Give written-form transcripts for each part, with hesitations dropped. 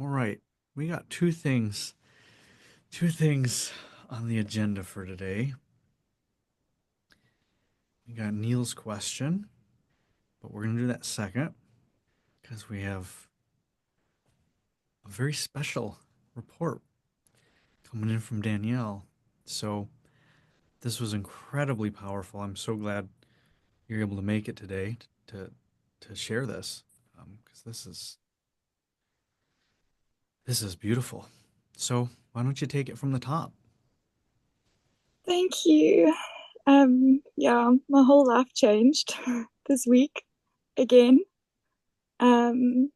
All right. We got two things on the agenda for today. We got Neil's question, but we're going to do that second because we have a very special report coming in from Danielle. So, this was incredibly powerful. I'm so glad you're able to make it today to share this because this is beautiful. So, why don't you take it from the top? Thank you. Yeah, my whole life changed this week again. Um,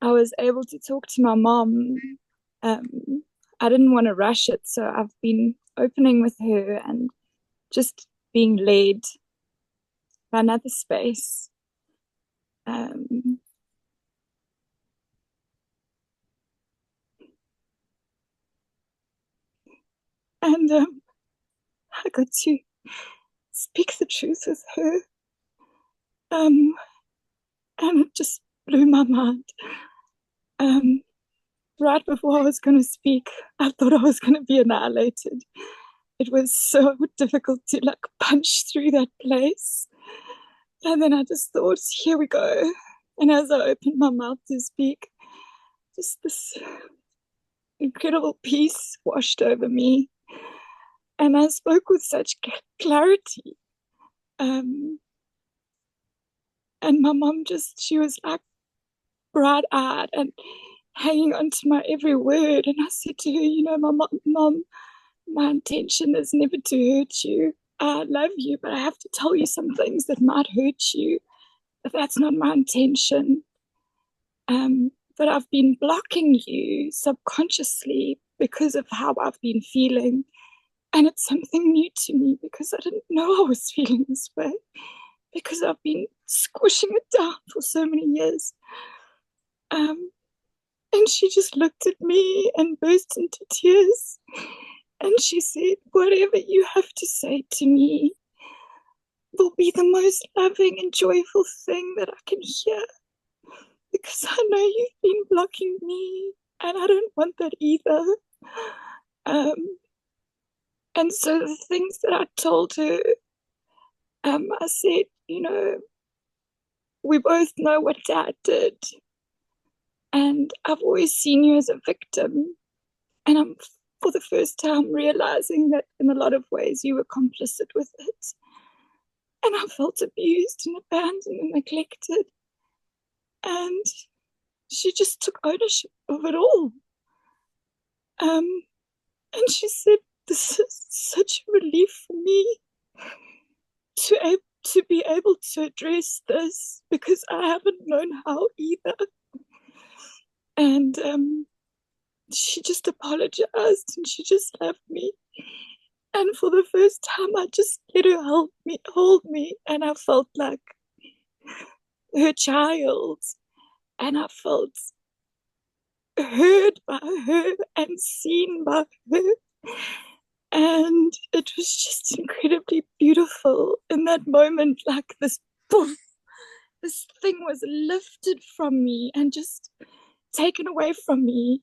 I was able to talk to my mom. Um, I didn't want to rush it, so I've been opening with her and just being led by another space. Um, and I got to speak the truth with her. Um, and it just blew my mind. Um, right before I was going to speak, I thought I was going to be annihilated. It was so difficult to like punch through that place. And then I just thought, here we go. And as I opened my mouth to speak, just this incredible peace washed over me. And I spoke with such clarity. Um, and my mom just, she was like bright eyed and hanging on to my every word. And I said to her, mom, my intention is never to hurt you. I love you, but I have to tell you some things that might hurt you. But that's not my intention. But I've been blocking you subconsciously because of how I've been feeling. And it's something new to me because I didn't know I was feeling this way because I've been squishing it down for so many years. Um, and she just looked at me and burst into tears. And she said, whatever you have to say to me will be the most loving and joyful thing that I can hear because I know you've been blocking me and I don't want that either. Um, and so the things that I told her, I said, we both know what dad did. And I've always seen you as a victim. And I'm for the first time realizing that in a lot of ways you were complicit with it. And I felt abused and abandoned and neglected. And she just took ownership of it all. Um, and she said, this is such a relief for me to be able to address this because I haven't known how either. And she just apologized and she just left me. And for the first time, I just let her hold me, and I felt like her child, and I felt heard by her and seen by her. And it was just incredibly beautiful in that moment, like this poof, this thing was lifted from me and just taken away from me.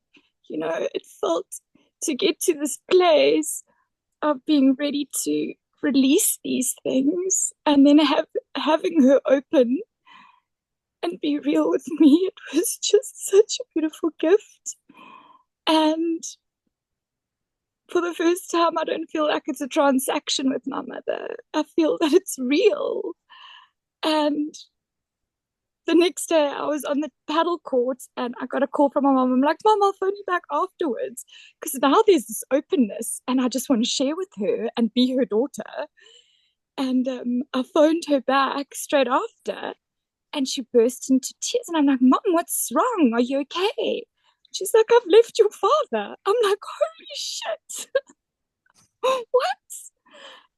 It felt to get to this place of being ready to release these things and then having her open and be real with me. It was just such a beautiful gift. And for the first time, I don't feel like it's a transaction with my mother. I feel that it's real. And the next day, I was on the paddle court and I got a call from my mom. I'm like, Mom, I'll phone you back afterwards. Because now there's this openness and I just want to share with her and be her daughter. And I phoned her back straight after and she burst into tears. And I'm like, Mom, what's wrong? Are you okay? She's like, I've left your father. I'm like, holy shit. What?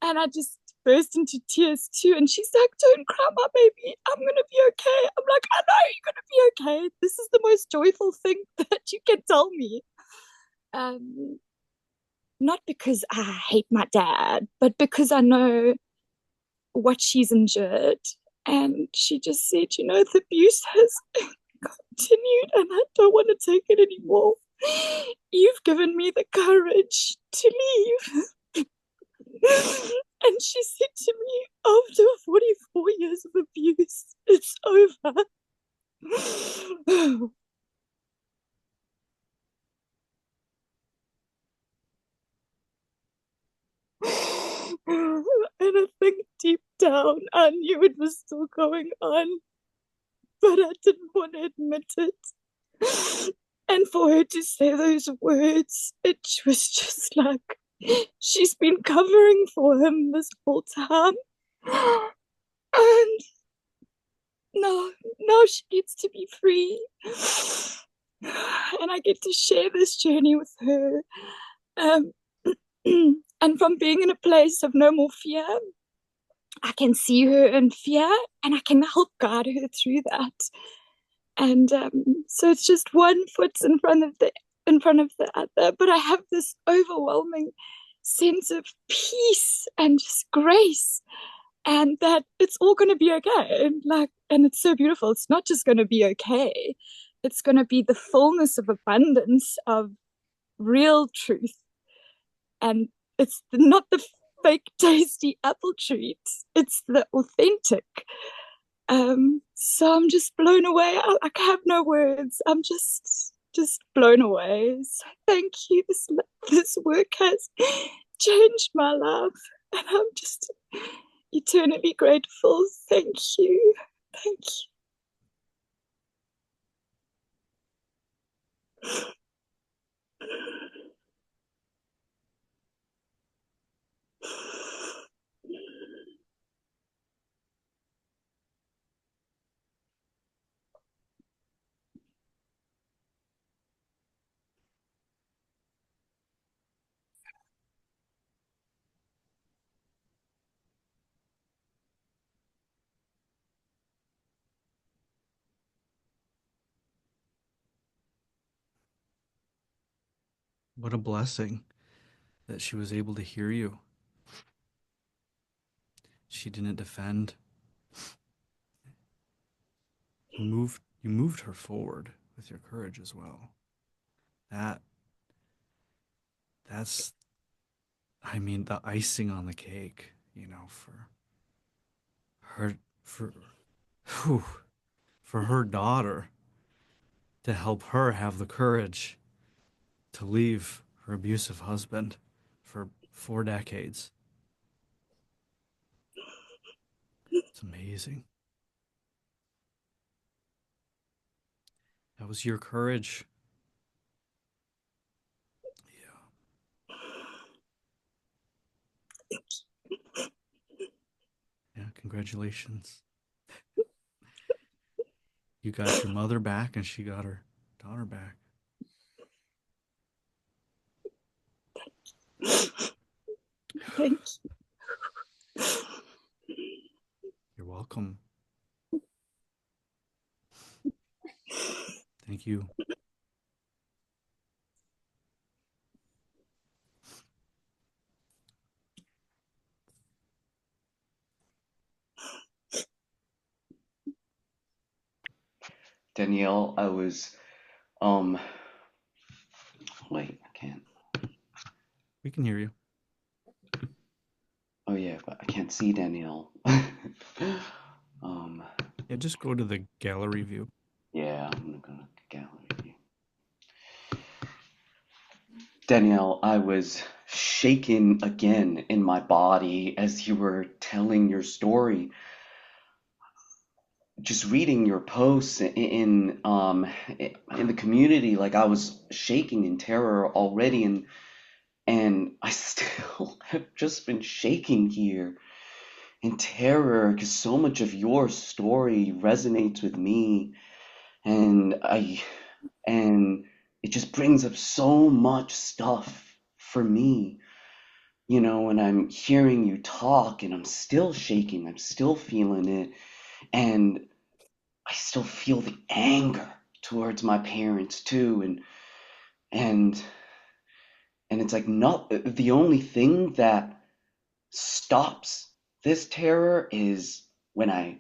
And I just burst into tears too. And she's like, don't cry, my baby. I'm going to be okay. I'm like, I know you're going to be okay. This is the most joyful thing that you can tell me. Um, Not because I hate my dad, but because I know what she's endured. And she just said, the abuse has continued and I don't want to take it anymore. You've given me the courage to leave. And she said to me, after 44 years of abuse, it's over. And I think deep down I knew it was still going on, but I didn't want to admit it. And for her to say those words, it was just like she's been covering for him this whole time. And now she gets to be free. And I get to share this journey with her. Um, and from being in a place of no more fear, I can see her in fear and I can help guide her through that. And so it's just one foot in front of the other, but I have this overwhelming sense of peace and just grace, and that it's all going to be okay. And it's so beautiful. It's not just going to be okay, it's going to be the fullness of abundance of real truth. And it's not the fake tasty apple treats, it's the authentic. So I'm just blown away. I have no words. I'm just blown away. So thank you. This work has changed my life, and I'm just eternally grateful. Thank you. Thank What a blessing that she was able to hear you. She didn't defend. You moved her forward with your courage as well. That that's I mean the icing on the cake, for her for whew, for her daughter to help her have the courage to leave her abusive husband for 4 decades. It's amazing. That was your courage. Yeah. Yeah, congratulations. You got your mother back and she got her daughter back. you. Thank You're welcome. Thank you. Danielle, I was um wait, I can't. We can hear you. Oh yeah, but I can't see Danielle. um Yeah, just go to the gallery view. yeah, I'm gonna go to gallery. Danielle, I was shaken again in my body as you were telling your story. Just reading your posts in the community, like I was shaking in terror already, and I still have just been shaking here in terror because so much of your story resonates with me, and and it just brings up so much stuff for me, and I'm hearing you talk and I'm still shaking, I'm still feeling it, and I still feel the anger towards my parents too, and and it's like not the only thing that stops this terror is when I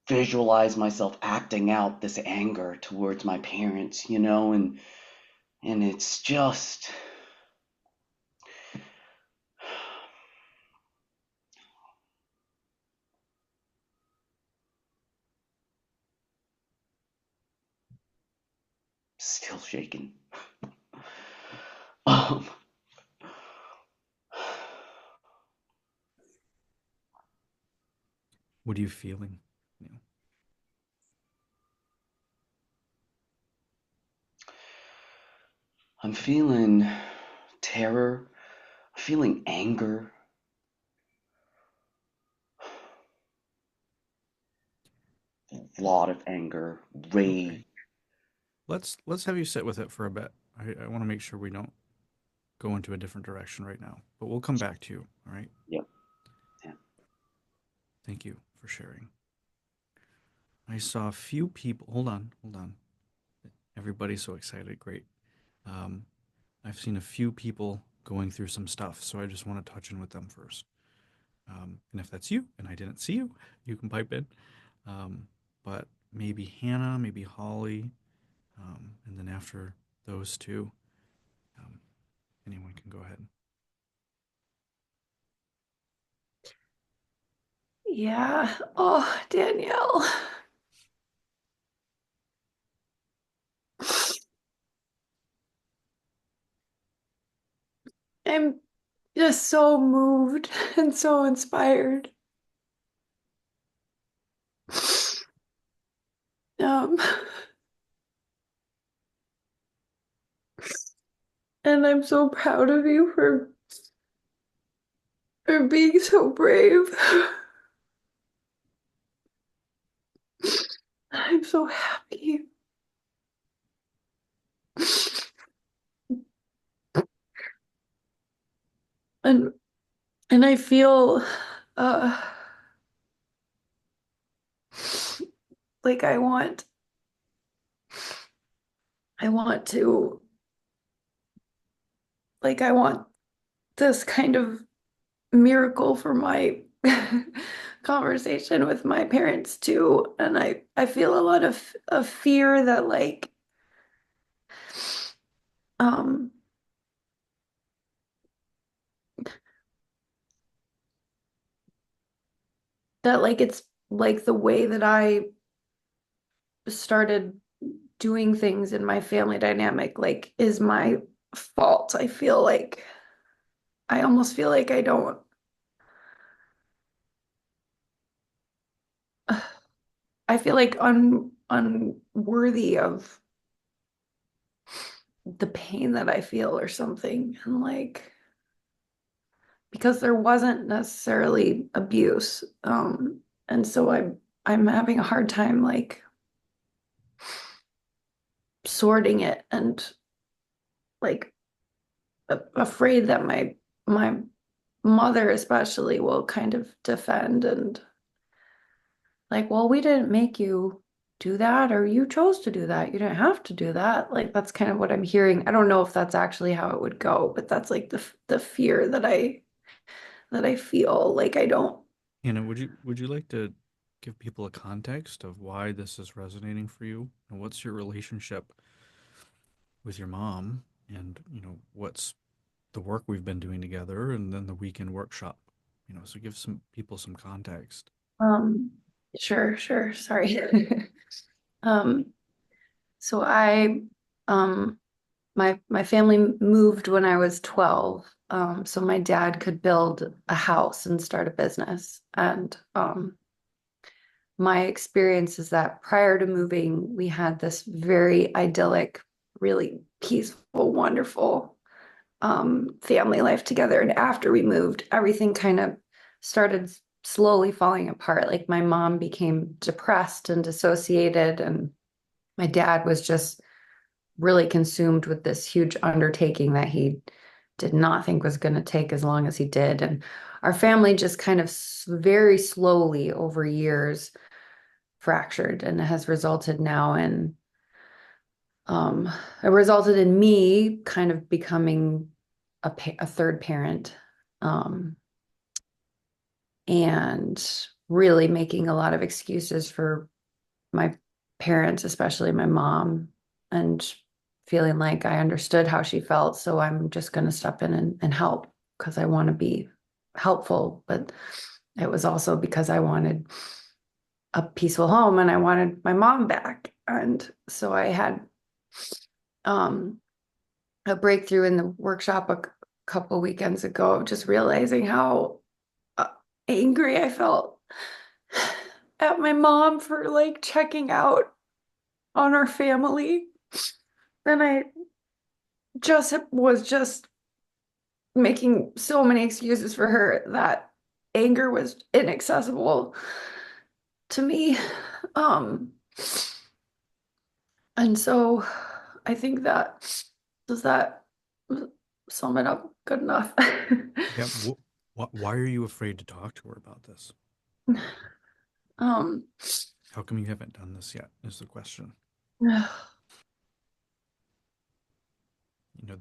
visualize myself acting out this anger towards my parents, and it's just still shaking. Um, What are you feeling? You know, I'm feeling terror, I'm feeling anger, a lot of anger, okay. rage. Let's have you sit with it for a bit. I want to make sure we don't go into a different direction right now, but we'll come back to you. All right. Yep. Yeah. Thank you for sharing. I saw a few people. Hold on, hold on. Everybody's so excited. Great. Um, I've seen a few people going through some stuff, so I just want to touch in with them first. And if that's you and I didn't see you, you can pipe in. Um, but maybe Hannah, maybe Holly, and then after those two, um, anyone can go ahead. Yeah. Oh, Danielle. I'm just so moved and so inspired. Um, and I'm so proud of you for being so brave. I'm so happy. And and I feel uh like I want to I want this kind of miracle for my conversation with my parents too. And I feel a lot of fear that um it's like the way that I started doing things in my family dynamic is my fault. I almost feel like I don't I feel like unworthy of the pain that I feel or something. And because there wasn't necessarily abuse. And so I'm having a hard time sorting it and like afraid that my mother especially will kind of defend and well, we didn't make you do that, or you chose to do that. You didn't have to do that. That's kind of what I'm hearing. I don't know if that's actually how it would go, but that's the fear that I feel I don't. Hannah, would you like to give people a context of why this is resonating for you, and what's your relationship with your mom, and what's the work we've been doing together, and then the weekend workshop. So give some people some context. Um, sure. Sorry. Um, so um, my family moved when I was 12. So my dad could build a house and start a business. And my experience is that prior to moving, we had this very idyllic, really peaceful, wonderful family life together. And after we moved, everything kind of started slowly falling apart. My mom became depressed and dissociated, and my dad was just really consumed with this huge undertaking that he did not think was going to take as long as he did. And our family just kind of very slowly over years fractured, and it has resulted now in it resulted in me kind of becoming a third parent. And really making a lot of excuses for my parents, especially my mom, and feeling like I understood how she felt. So I'm just going to step in and help because I want to be helpful. But it was also because I wanted a peaceful home and I wanted my mom back. And so I had um, a breakthrough in the workshop a couple weekends ago of just realizing how uh, angry I felt at my mom for like checking out on our family. And I just making so many excuses for her that anger was inaccessible to me. Um, and so I think that does that sum it up good enough? Yeah. Why are you afraid to talk to her about this? um, How come you haven't done this yet? Is the question.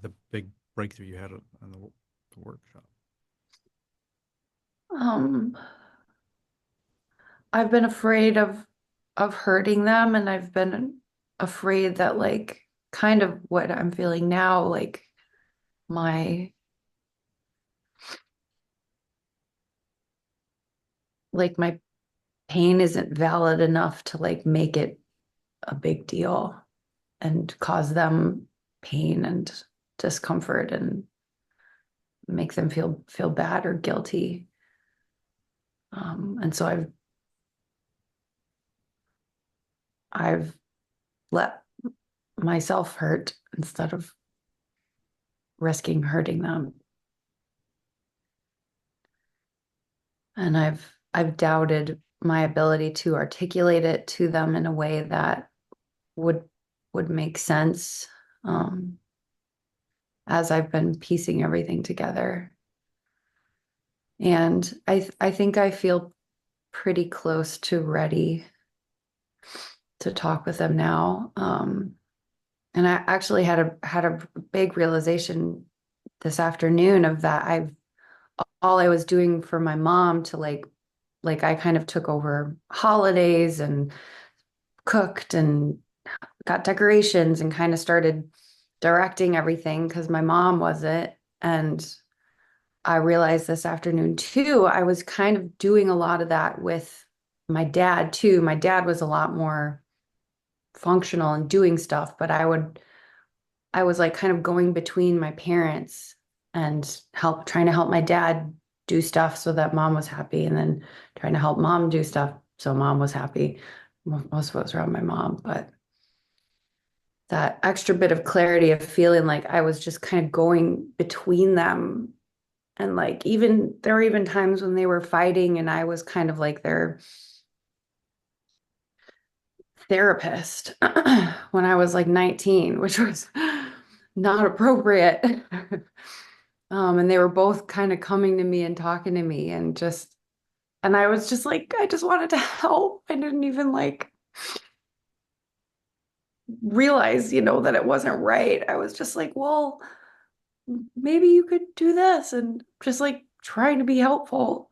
The big breakthrough you had on the workshop. um, I've been afraid of hurting them, and I've been afraid that like kind of what I'm feeling now, my my pain isn't valid enough to like make it a big deal and cause them pain and discomfort and make them feel bad or guilty. And so I've let myself hurt instead of risking hurting them. And I've doubted my ability to articulate it to them in a way that would would make sense um, as I've been piecing everything together. And I think I feel pretty close to ready to talk with them now. And I actually had a big realization this afternoon of that I've all I was doing for my mom to like I kind of took over holidays and cooked and got decorations and kind of started directing everything because my mom wasn't. And I realized this afternoon too, I was kind of doing a lot of that with my dad too. My dad was a lot more functional and doing stuff, but I was like kind of going between my parents and trying to help my dad do stuff so that mom was happy, and then trying to help mom do stuff so mom was happy. Most of it was around my mom, but that extra bit of clarity of feeling like I was just kind of going between them. And like even there were even times when they were fighting and I was kind of like their therapist when I was like 19, which was not appropriate. And they were both kind of coming to me and talking to me and I was just like, I just wanted to help. I didn't even like realize, that it wasn't right. I was just like, well, maybe you could do this and just like trying to be helpful.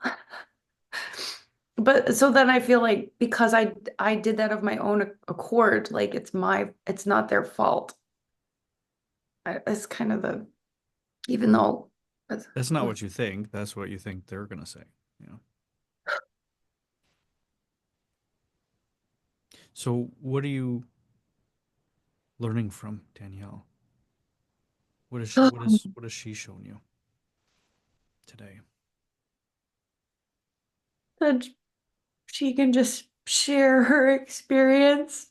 But so then I feel like because I did that of my own accord, like it's not their fault. It's kind of even though it's, That's not what you think. That's what you think they're gonna say. You know. So what are you learning from Danielle? What has she shown you today? that she can just share her experience.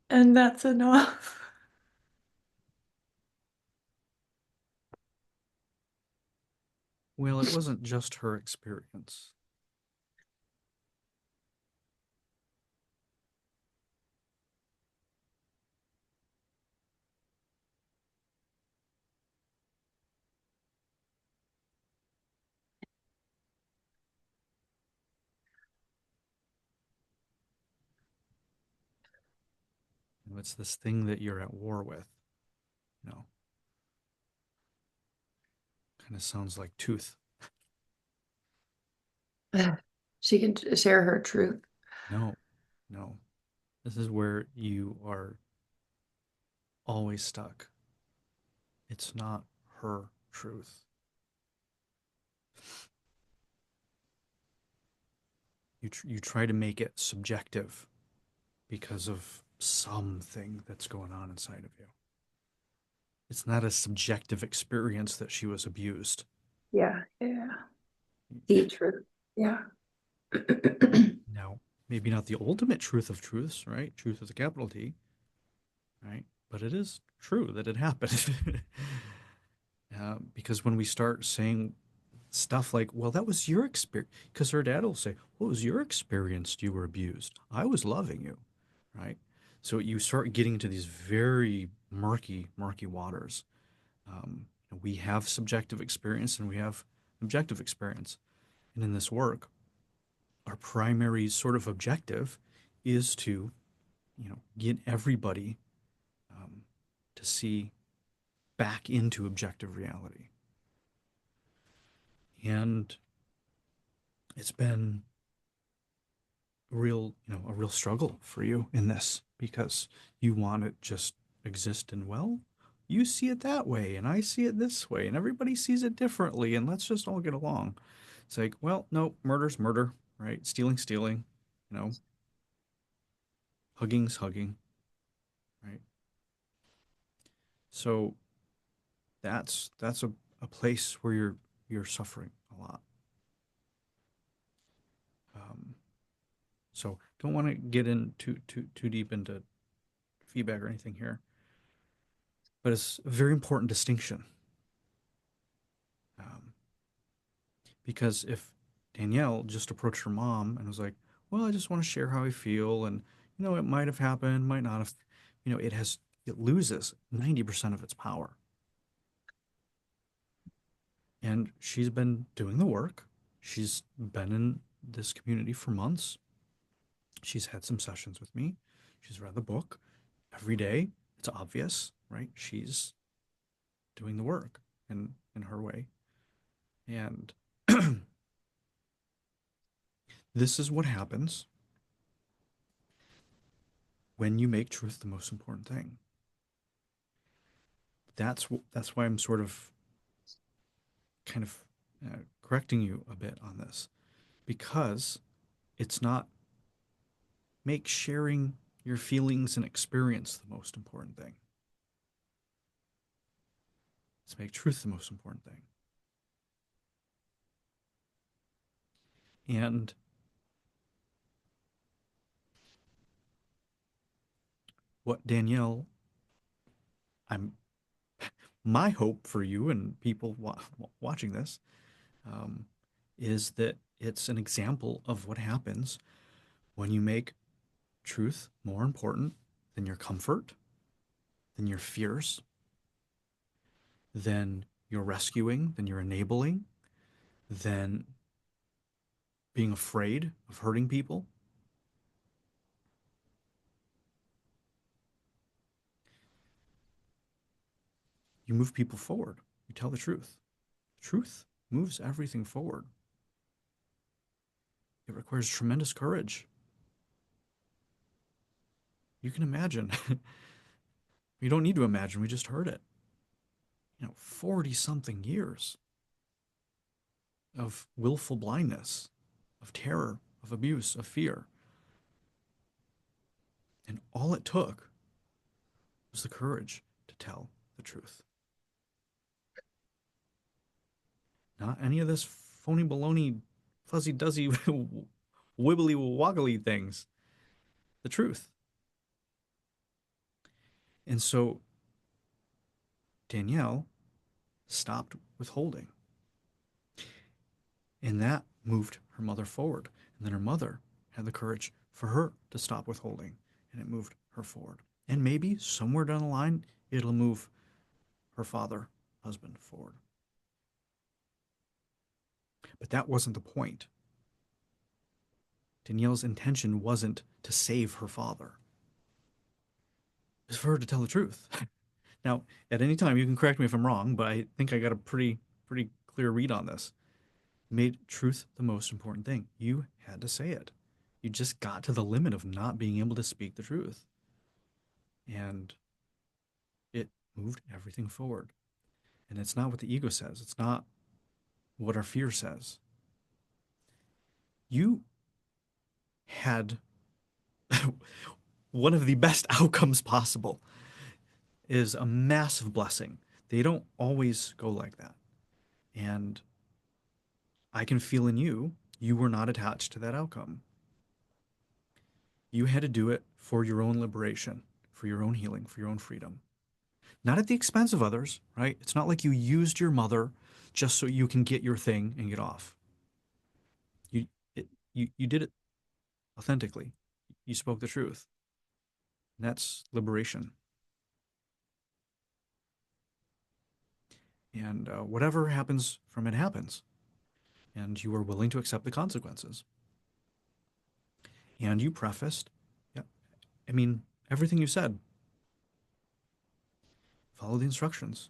And that's enough. Well, it wasn't just her experience. It's this thing that you're at war with. You know, Kind of sounds like tooth. She can share her truth. No, no. This is where you are always stuck. It's not her truth. You try to make it subjective because of something that's going on inside of you. It's not a subjective experience that she was abused. Yeah, yeah. The truth. Yeah. Now, maybe not the ultimate truth of truths, right? Truth with a capital T, right? But it is true that it happened. Because when we start saying stuff like, well, that was your experience, because her dad will say, what was your experience? You were abused. I was loving you, right? So you start getting into these very murky, murky waters. We have subjective experience and we have objective experience. And in this work, our primary sort of objective is to, get everybody um, to see back into objective reality. And it's been a real struggle for you in this because you want it just exist and well, you see it that way and I see it this way and everybody sees it differently and let's just all get along. It's like, well, no, murder's murder, right? Stealing, you know, hugging's hugging, right? So that's a place where you're suffering a lot. Um, so don't want to get in too deep into feedback or anything here, but it's a very important distinction. Um, because if Danielle just approached her mom and was like, "Well, I just want to share how I feel," and it might have happened, might not have, it loses 90% of its power. And she's been doing the work. She's been in this community for months. She's had some sessions with me. She's read the book every day. It's obvious, right? She's doing the work in her way. And this is what happens when you make truth the most important thing. That's why I'm sort of kind of correcting you a bit on this, because it's not make sharing your feelings and experience the most important thing. It's make truth the most important thing. And what Danielle, I'm my hope for you and people watching this um, is that it's an example of what happens when you make truth more important than your comfort, than your fears, than your rescuing, than your enabling, than being afraid of hurting people. You move people forward. You tell the truth. Truth moves everything forward. It requires tremendous courage. You can imagine. You don't need to imagine. We just heard it. 40 something years of willful blindness, of terror, of abuse, of fear. And all it took was the courage to tell the truth. Not any of this phony baloney, fuzzy duzzy, wibbly woggly things. The truth. And so Danielle stopped withholding. And that moved her mother forward. And then her mother had the courage for her to stop withholding. And it moved her forward. And maybe somewhere down the line, it'll move her father, husband forward. But that wasn't the point. Danielle's intention wasn't to save her father. It was for her to tell the truth. Now, at any time, you can correct me if I'm wrong, but I think I got a pretty pretty clear read on this. Made truth the most important thing. You had to say it. You just got to the limit of not being able to speak the truth. And it moved everything forward. And it's not what the ego says, it's not what our fear says. You had one of the best outcomes possible, is a massive blessing. They don't always go like that. And I can feel in you, you were not attached to that outcome. You had to do it for your own liberation, for your own healing, for your own freedom. Not at the expense of others, right? It's not like you used your mother just so you can get your thing and get off. You you did it authentically. You spoke the truth. And that's liberation. And whatever happens from it happens. And you are willing to accept the consequences. And you prefaced, yeah, I mean, everything you said. Follow the instructions.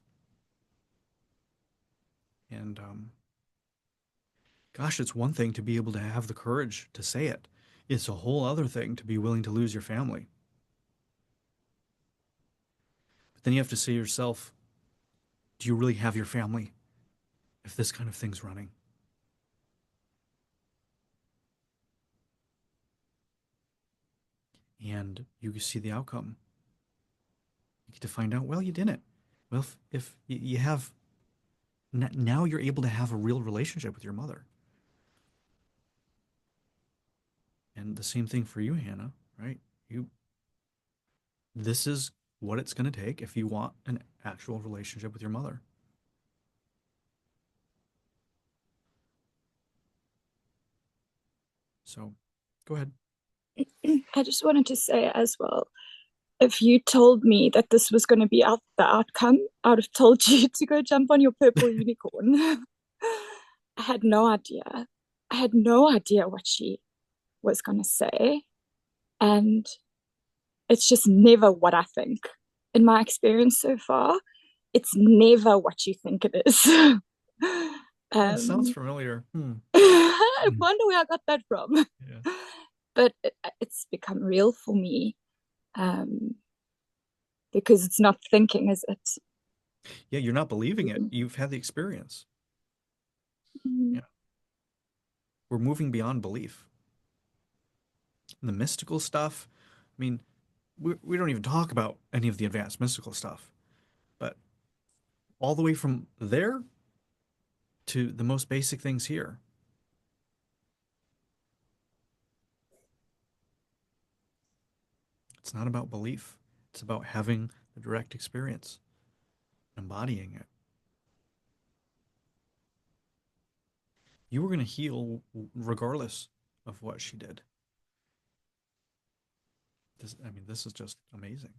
And gosh, it's one thing to be able to have the courage to say it. It's a whole other thing to be willing to lose your family. But then you have to say to yourself, do you really have your family if this kind of thing's running? And you see the outcome. You get to find out, well, you didn't. Well, if you have, now you're able to have a real relationship with your mother. And the same thing for you, Hannah, right? This is what it's going to take if you want an actual relationship with your mother. So go ahead. I just wanted to say as well, if you told me that this was going to be the outcome, I would have told you to go jump on your purple unicorn. I had no idea. I had no idea what she was going to say. And it's just never what I think. In my experience so far, it's never what you think it is. It sounds familiar. I wonder where I got that from. Yeah. But it's become real for me, because it's not thinking, is it? Yeah, you're not believing it. You've had the experience. Mm. Yeah. We're moving beyond belief. And the mystical stuff, I mean, we don't even talk about any of the advanced mystical stuff. But all the way from there to the most basic things here. It's not about belief. It's about having the direct experience, embodying it. You were going to heal regardless of what she did. This is just amazing.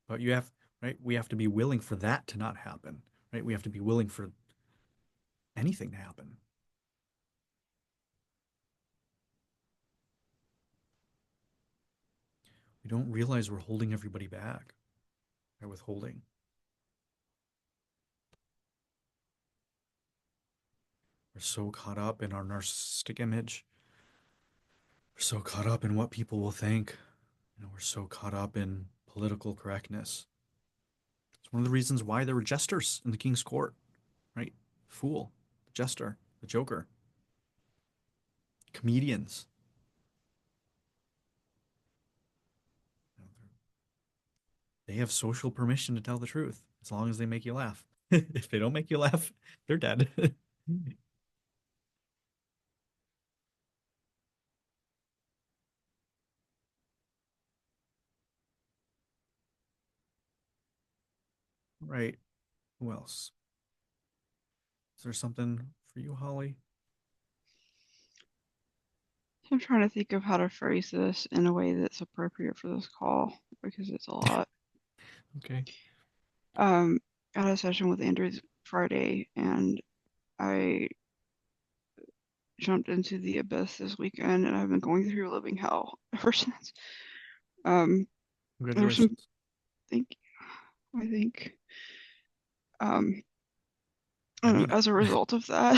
But you have, right? We have to be willing for that to not happen, right? We have to be willing for anything to happen. We don't realize we're holding everybody back by withholding. We're so caught up in our narcissistic image. We're so caught up in what people will think. We're so caught up in political correctness. It's one of the reasons why there were jesters in the king's court, right? Fool, the jester, the joker, comedians. They have social permission to tell the truth as long as they make you laugh. If they don't make you laugh, they're dead. Right. Who else? Is there something for you, Holly? I'm trying to think of how to phrase this in a way that's appropriate for this call because it's a lot. Okay. I had a session with Andrew Friday and I jumped into the abyss this weekend and I've been going through living hell ever since. There were some Congratulations. think I think. Um, I mean it. as a result of that,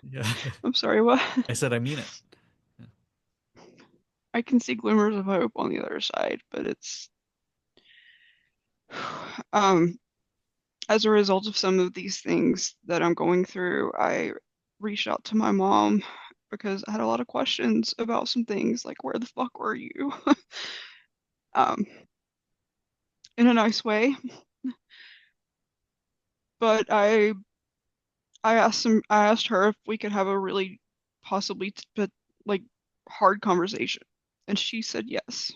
Yeah. I'm sorry, what? I said I mean it. Yeah. I can see glimmers of hope on the other side, but it's um as a result of some of these things that I'm going through, I reached out to my mom because I had a lot of questions about some things like where the fuck were you? um in a nice way. But I asked her if we could have a really possibly but like hard conversation. And she said yes.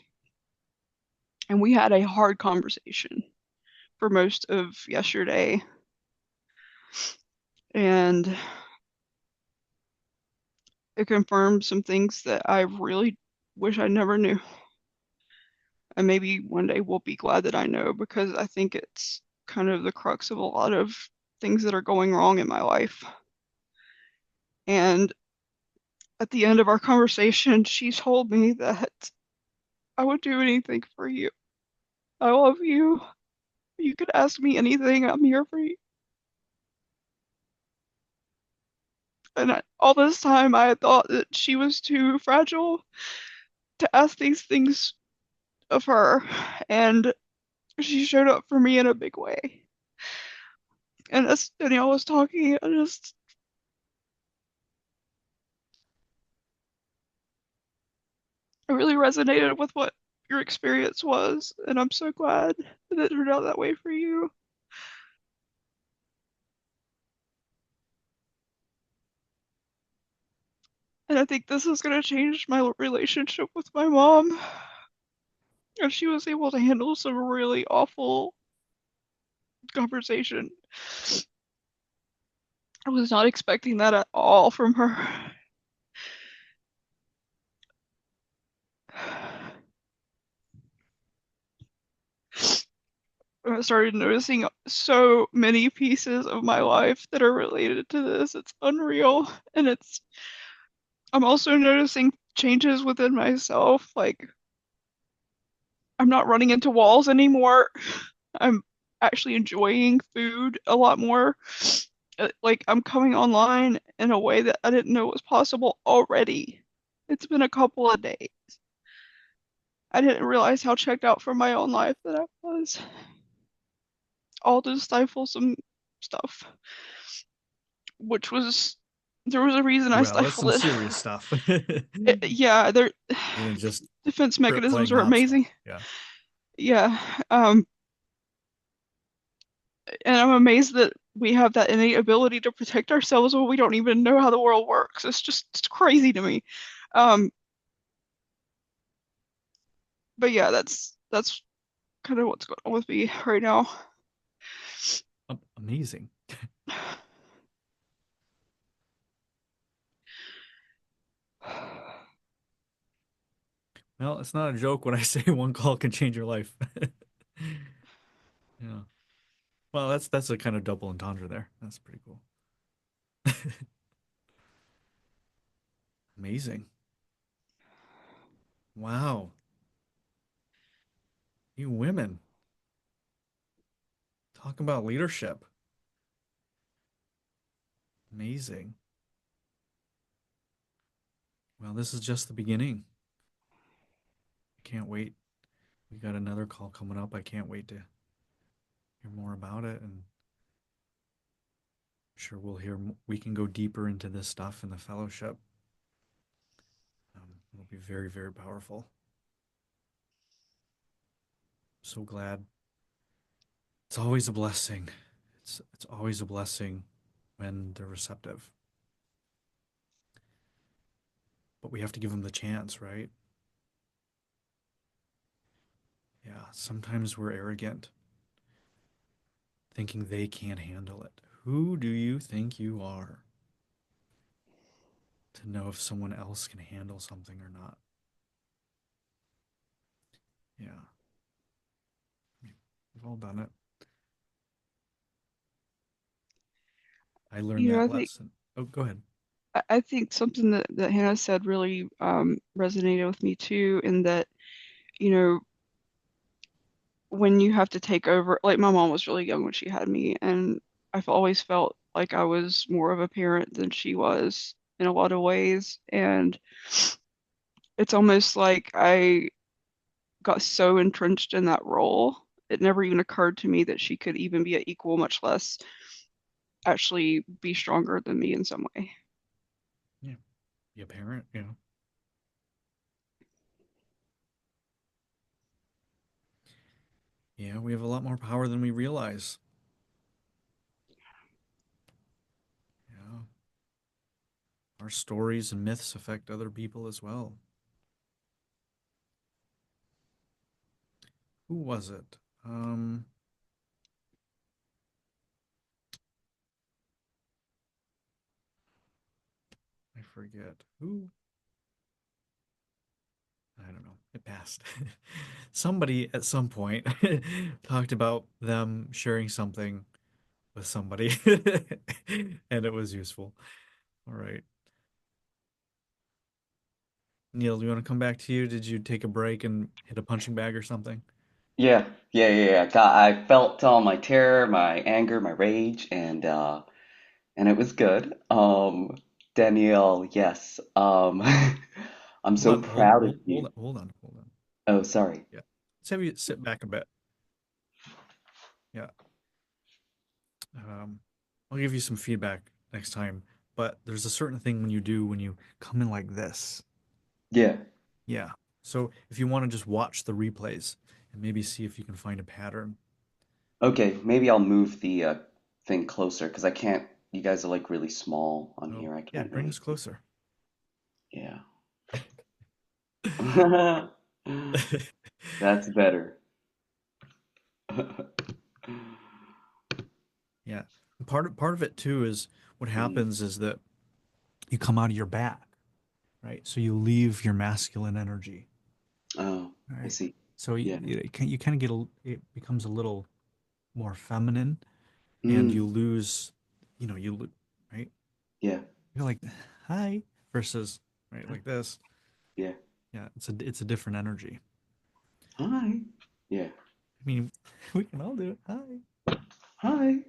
And we had a hard conversation for most of yesterday. And it confirmed some things that I really wish I never knew. And maybe one day we'll be glad that I know because I think it's kind of the crux of a lot of things that are going wrong in my life. And at the end of our conversation, she told me that I would do anything for you. I love you. You could ask me anything. I'm here for you. And all this time, I had thought that she was too fragile to ask these things of her. And she showed up for me in a big way. And as Danielle was talking, I really resonated with what your experience was. And I'm so glad that it turned out that way for you. And I think this is going to change my relationship with my mom. And she was able to handle some really awful conversation. I was not expecting that at all from her. I started noticing so many pieces of my life that are related to this. It's unreal. And I'm also noticing changes within myself. Like, I'm not running into walls anymore. I'm actually enjoying food a lot more. Like, I'm coming online in a way that I didn't know was possible already. It's been a couple of days. I didn't realize how checked out from my own life that I was. All to stifle some stuff, which was there was a reason I Well, that's stifled some it. serious stuff. Yeah, their Even just defense playing mechanisms are mouth stuff. amazing. Yeah. Yeah, and I'm amazed that we have that innate ability to protect ourselves when we don't even know how the world works. It's crazy to me. Um, but yeah, that's kind of what's going on with me right now. Amazing. Well, it's not a joke when I say one call can change your life. Yeah. Well, that's a kind of double entendre there. That's pretty cool. Amazing. Wow. You women. Talk about leadership. Amazing. Well, this is just the beginning. I can't wait. We got another call coming up. I can't wait to hear more about it, and I'm sure we can go deeper into this stuff in the fellowship. It'll be very, very powerful. So glad. It's always a blessing. It's always a blessing when they're receptive. But we have to give them the chance, right? Yeah, sometimes we're arrogant, thinking they can't handle it. Who do you think you are to know if someone else can handle something or not? Yeah, we've all done it. I learned I that think lesson. Oh, go ahead. I think something that Hannah said really resonated with me too, in that, you know, when you have to take over, like my mom was really young when she had me, and I've always felt like I was more of a parent than she was in a lot of ways. And it's almost like I got so entrenched in that role, it never even occurred to me that she could even be an equal, much less actually be stronger than me in some way. Yeah, be a parent, you know. Yeah, we have a lot more power than we realize. Yeah, our stories and myths affect other people as well. Who was it? I forget who. I don't know. It passed. Somebody at some point talked about them sharing something with somebody, and it was useful. All right. Neil, do you want to come back to you? Did you take a break and hit a punching bag or something? Yeah. I felt all my terror, my anger, my rage, and it was good. Danielle, yes. I'm Hold so on, hold, proud of hold, hold you. on, hold on, hold on. Oh, sorry. Yeah. Let's have you sit back a bit. Yeah. Um, I'll give you some feedback next time, but there's a certain thing when you do when you come in like this. Yeah. Yeah. So if you want to just watch the replays and maybe see if you can find a pattern. Okay, maybe I'll move the thing closer because I can't. You guys are like really small on Oh, here. I yeah, can't bring really us see. closer. Yeah. That's better. Yeah. Part of it too is what Mm. happens is that you come out of your back, right? So you leave your masculine energy, Oh, I right? see. So Yeah. you kind of it becomes a little more feminine, and you Mm. lose, right? Yeah. You're like, hi, versus, right, like this. Yeah. Yeah, it's a different energy. Hi. Yeah. I mean, we can all do it. Hi. Hi.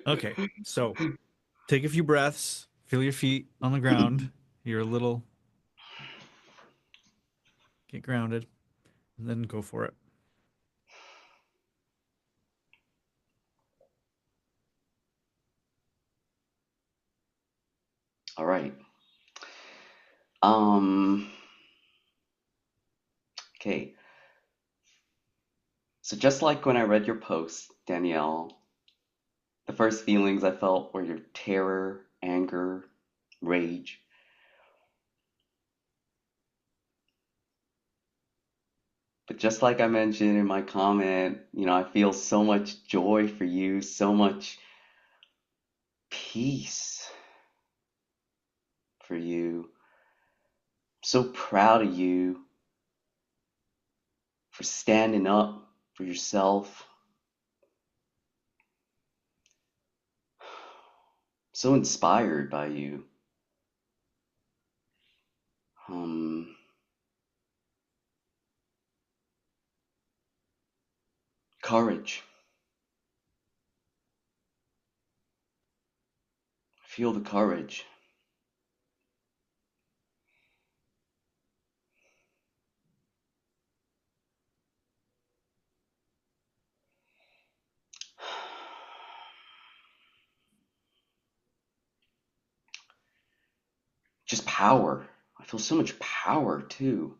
Okay, so take a few breaths, feel your feet on the ground. You're a little, get grounded, and then go for it. All right. Um, okay. So just like when I read your post, Danielle, the first feelings I felt were your terror, anger, rage. But just like I mentioned in my comment, I feel so much joy for you, so much peace for you. So proud of you for standing up for yourself. So inspired by you. Um, Courage. Feel the courage. Just power. I feel so much power too.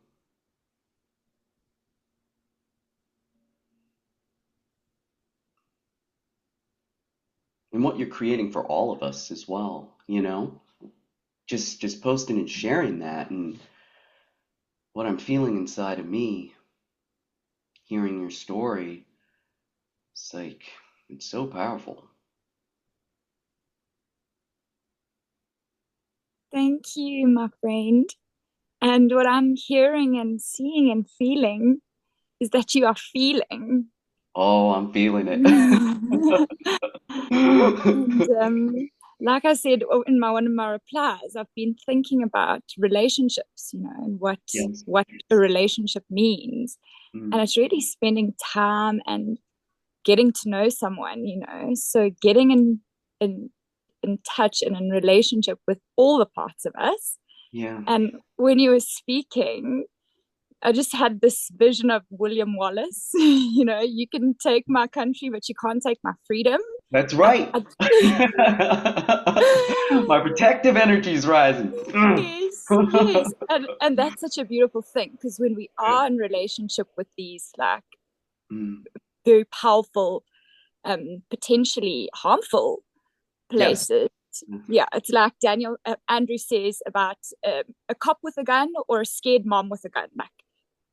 And what you're creating for all of us as well. Just posting and sharing that and what I'm feeling inside of me, hearing your story, it's like it's so powerful. Thank you, my friend. And what I'm hearing and seeing and feeling is that you are feeling. Oh, I'm feeling it. And like I said in my one of my replies, I've been thinking about relationships, and what Yes. what a relationship means. Mm. And it's really spending time and getting to know someone, you know. So getting in in touch and in relationship with all the parts of us. Yeah. And when you were speaking, I just had this vision of William Wallace. You know, you can take my country, but you can't take my freedom. That's I, right. I, My protective energy is rising. Mm. yes, yes, and that's such a beautiful thing because when we are in relationship with these like Mm. very powerful, potentially harmful Yes. places. Yeah, it's like Daniel Andrew says about a cop with a gun or a scared mom with a gun. Like,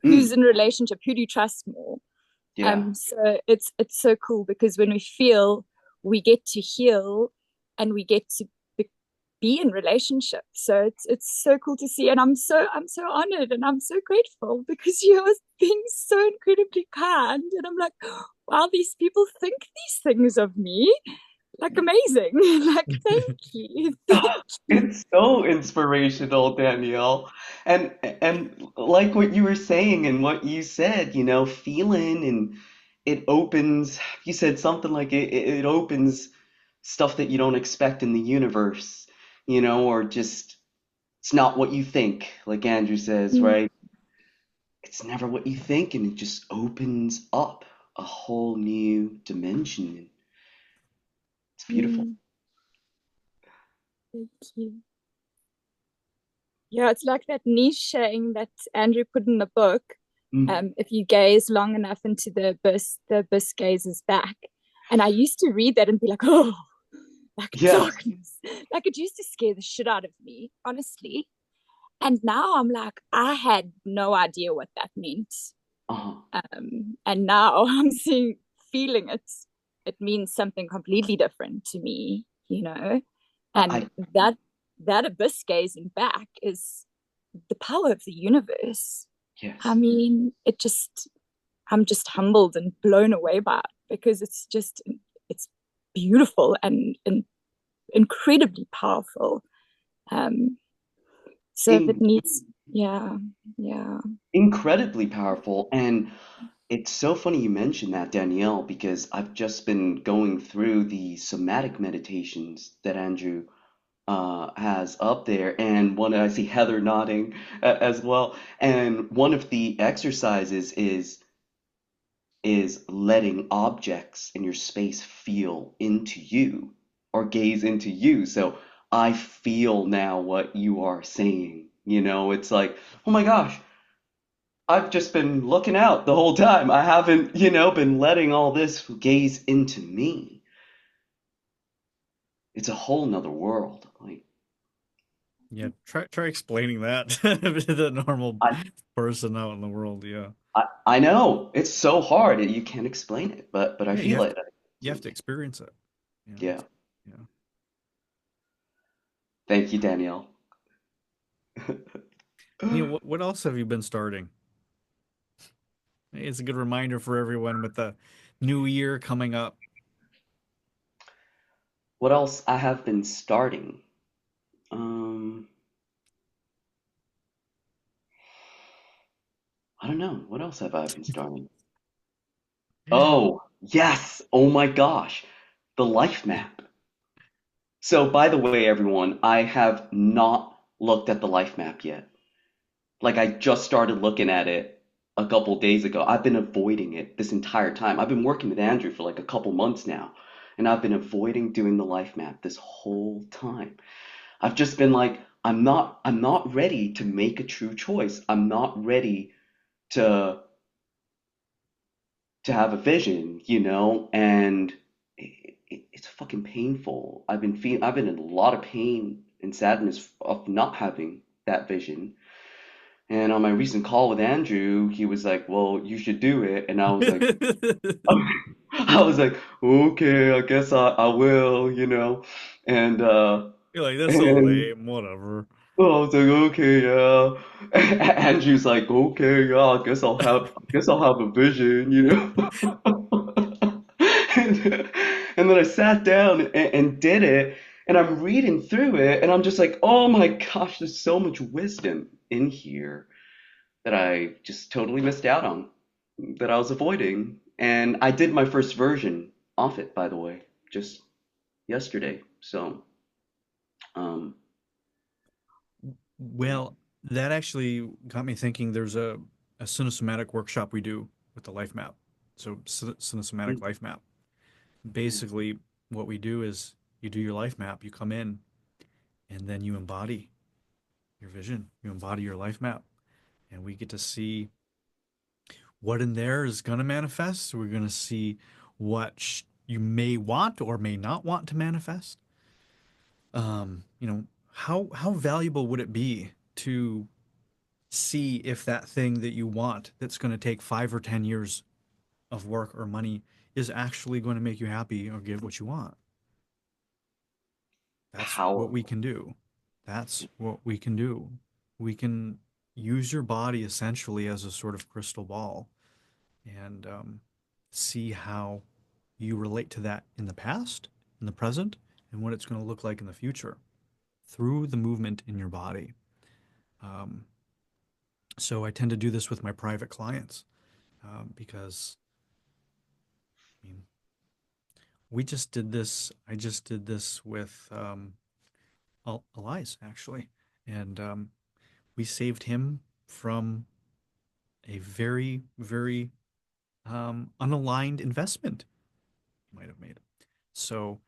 who's Mm. in a relationship? Who do you trust more? Yeah. So it's so cool because when we feel, we get to heal, and we get to be in relationship. So it's so cool to see, and I'm so honored and I'm so grateful because you are being so incredibly kind, and I'm like, wow, these people think these things of me, like amazing. Like, thank you, thank you. It's so inspirational, Danielle. And like what you were saying and what you said, feeling and it opens, you said something like it opens stuff that you don't expect in the universe, or just it's not what you think, like Andrew says, Mm, right? It's never what you think, and it just opens up a whole new dimension. It's beautiful. mm, thank you. Yeah, it's like that niche saying that Andrew put in the book. Mm. If you gaze long enough into the abyss gazes back. And I used to read that and be like, oh, like Yes. darkness. Like, it used to scare the shit out of me, honestly. And now I'm like, I had no idea what that meant. Uh-huh. And now I'm seeing, feeling it. It means something completely different to me, you know. And I that abyss gazing back is the power of the universe. I yes. mean, I'm just humbled and blown away by it because it's beautiful and incredibly powerful. Um, so it In needs, yeah, yeah. incredibly powerful. And it's so funny you mentioned that, Danielle, because I've just been going through the somatic meditations that Andrew has up there, and one I see Heather nodding as well. And one of the exercises is letting objects in your space feel into you or gaze into you. So I feel now what you are saying. It's like, oh my gosh, I've just been looking out the whole time. I haven't, been letting all this gaze into me. It's a whole nother world. Like, Yeah, try explaining that to the normal I, person out in the world. Yeah. I know it's so hard. You can't explain it, but I Yeah, feel it. you have to experience it. Yeah. Yeah. Thank you, Danielle. Neil, what else have you been starting? It's a good reminder for everyone with the new year coming up. What else I have been starting? Um, I don't know. What else have I been starting? Oh, yes. Oh my gosh. The life map. So, by the way, everyone, I have not looked at the life map yet. Like, I just started looking at it a couple days ago. I've been avoiding it this entire time. I've been working with Andrew for like a couple months now, and I've been avoiding doing the life map this whole time. I've just been like, I'm not ready to make a true choice. I'm not ready to have a vision, and it's fucking painful. I've been in a lot of pain and sadness of not having that vision. And on my recent call with Andrew, he was like, "Well, you should do it." And I was like, I was like, "Okay, I guess I will," And You're like, that's so and lame. Whatever. I was like, "Okay, yeah." Andrew's like, "Okay, yeah, I guess I'll have a vision." And, and then I sat down and did it, and I'm reading through it, and I'm just like, oh my gosh, there's so much wisdom in here that I just totally missed out on. that I was avoiding. And I did my first version off it, by the way, just yesterday. So, um, Well, that actually got me thinking. There's a cinesomatic workshop we do with the life map. So cinesomatic mm, life map. mm. Basically, what we do is you do your life map, you come in, and then you embody your vision. You embody your life map, and we get to see what in there is going to manifest. We're going to see what you may want or may not want to manifest. You know, how valuable would it be to see if that thing that you want that's going to take 5 or 10 years of work or money is actually going to make you happy or give what you want? That's what we Powerful. can do. That's what we can do. We can use your body essentially as a sort of crystal ball and see how you relate to that in the past, in the present, and what it's going to look like in the future through the movement in your body. Um, so I tend to do this with my private clients because, I mean, we just did this. I just did this with Elias, actually. And we saved him from a very, very unaligned investment he might have made. So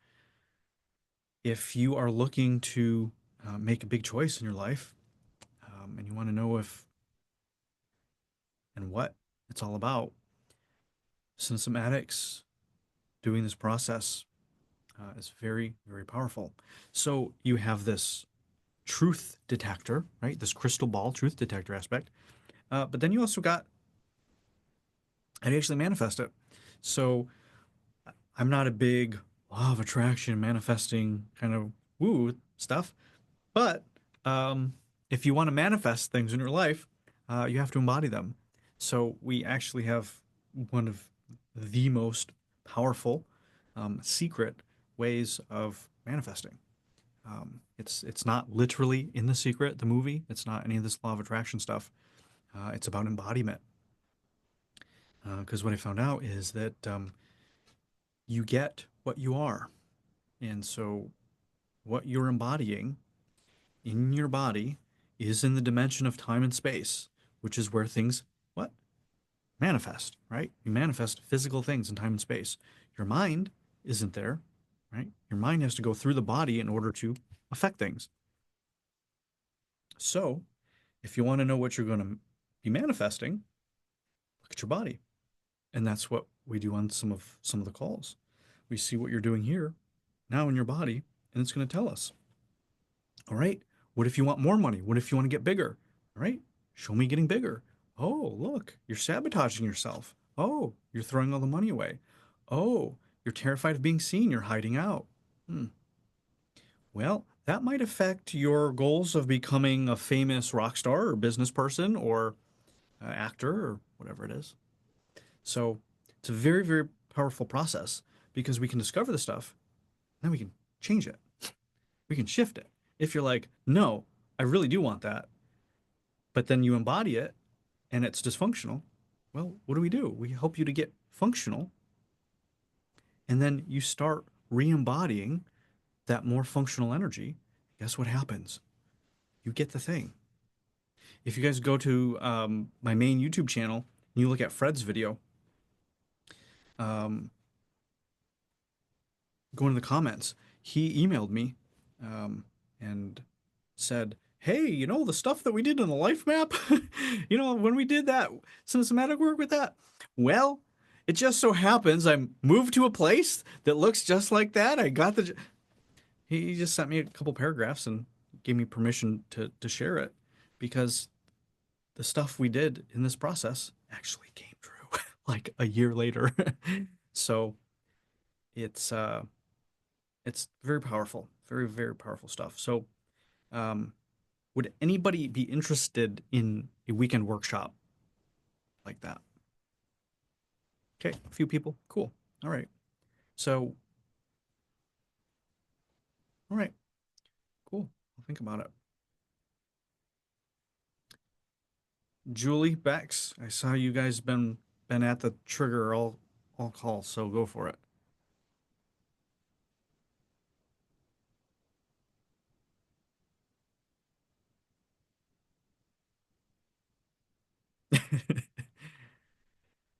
if you are looking to make a big choice in your life and you want to know if and what it's all about, Cinesomatics doing this process is very, very powerful. So you have this truth detector, right? This crystal ball truth detector aspect. But then you also got how do you actually manifest it? So I'm not a big law of attraction manifesting kind of woo stuff, but um, if you want to manifest things in your life, you have to embody them. So we actually have one of the most powerful secret ways of manifesting. It's not literally in The Secret, the movie. It's not any of this law of attraction stuff. It's about embodiment. Because what I found out is that you get what you are. And so what you're embodying in your body is in the dimension of time and space, which is where things what? Manifest, right? You manifest physical things in time and space. Your mind isn't there, right? Your mind has to go through the body in order to affect things. So, if you want to know what you're going to be manifesting, look at your body. And that's what we do on some of the calls. We see what you're doing here now in your body, and it's going to tell us. All right. What if you want more money? What if you want to get bigger? All right. Show me getting bigger. Oh, look, you're sabotaging yourself. Oh, you're throwing all the money away. Oh, you're terrified of being seen. You're hiding out. Hmm. Well, that might affect your goals of becoming a famous rock star or business person or actor or whatever it is. So it's a very, very powerful process because we can discover the stuff, then we can change it. We can shift it. If you're like, no, I really do want that, but then you embody it and it's dysfunctional, well, what do? We help you to get functional, and then you start re embodying that more functional energy. Guess what happens? You get the thing. If you guys go to my main YouTube channel and you look at Fred's video, um, go into the comments. He emailed me and said, "Hey, you know the stuff that we did in the life map? You know, when we did that cinematic work with that? Well, it just so happens I moved to a place that looks just like that. I got the he just sent me a couple paragraphs and gave me permission to share it because the stuff we did in this process actually came true like a year later. So it's it's very powerful, very, very powerful stuff. So um, would anybody be interested in a weekend workshop like that? Okay, a few people. Cool. All right. So, all right, cool. I'll think about it. Julie, Bex, I saw you guys been been at the trigger all call, so go for it.